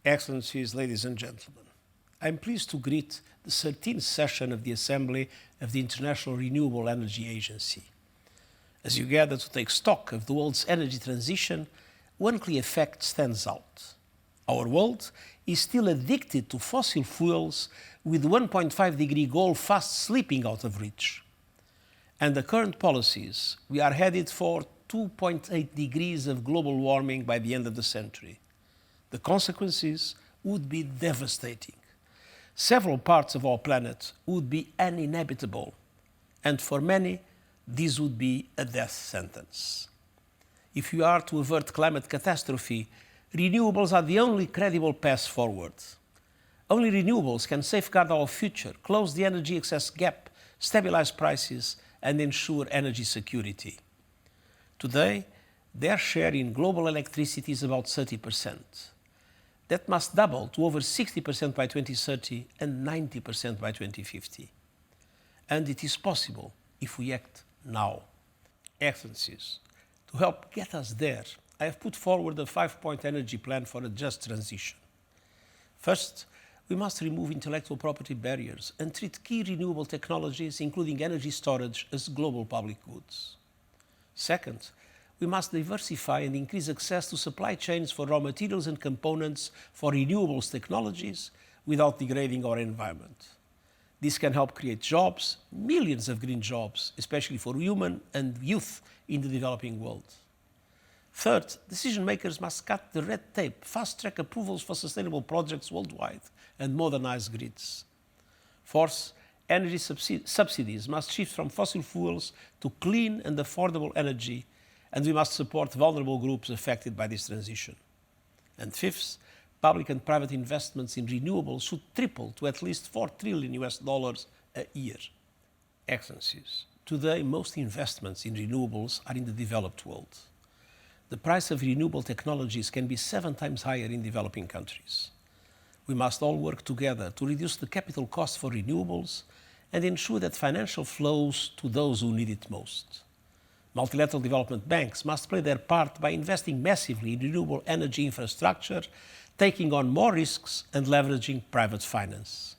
Excellencies, ladies and gentlemen, I am pleased to greet the 13th session of the Assembly of the International Renewable Energy Agency. As you gather to take stock of the world's energy transition, one clear fact stands out. Our world is still addicted to fossil fuels, with the 1.5-degree goal fast slipping out of reach. Under current policies, we are headed for 2.8 degrees of global warming by the end of the century. The consequences would be devastating. Several parts of our planet would be uninhabitable, and for many, this would be a death sentence. If we are to avert climate catastrophe, renewables are the only credible path forward. Only renewables can safeguard our future, close the energy excess gap, stabilize prices, and ensure energy security. Today, their share in global electricity is about 30%. That must double to over 60% by 2030 and 90% by 2050. And it is possible if we act now. Excellencies, to help get us there, I have put forward a 5-point energy plan for a just transition. First, we must remove intellectual property barriers and treat key renewable technologies, including energy storage, as global public goods. Second, we must diversify and increase access to supply chains for raw materials and components for renewables technologies without degrading our environment. This can help create jobs, millions of green jobs, especially for women and youth in the developing world. Third, decision makers must cut the red tape, fast-track approvals for sustainable projects worldwide, and modernize grids. Fourth, energy subsidies must shift from fossil fuels to clean and affordable energy, and we must support vulnerable groups affected by this transition. And fifth, public and private investments in renewables should triple to at least $4 trillion a year. Excellencies, today most investments in renewables are in the developed world. The price of renewable technologies can be 7 times higher in developing countries. We must all work together to reduce the capital cost for renewables and ensure that financial flows to those who need it most. Multilateral development banks must play their part by investing massively in renewable energy infrastructure, taking on more risks and leveraging private finance.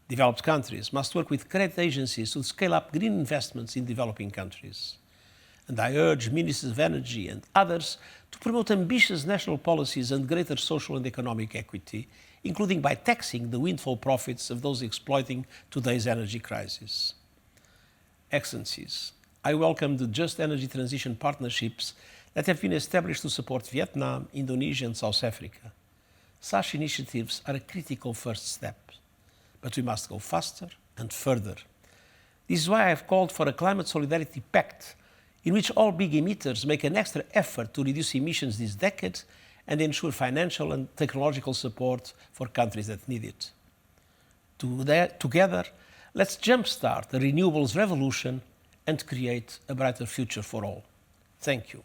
Developed countries must work with credit agencies to scale up green investments in developing countries. And I urge ministers of energy and others to promote ambitious national policies and greater social and economic equity, including by taxing the windfall profits of those exploiting today's energy crisis. Excellencies, I welcome the Just Energy Transition partnerships that have been established to support Vietnam, Indonesia and South Africa. Such initiatives are a critical first step, but we must go faster and further. This is why I have called for a climate solidarity pact in which all big emitters make an extra effort to reduce emissions this decade and ensure financial and technological support for countries that need it. Together, let's jumpstart the renewables revolution and create a brighter future for all. Thank you.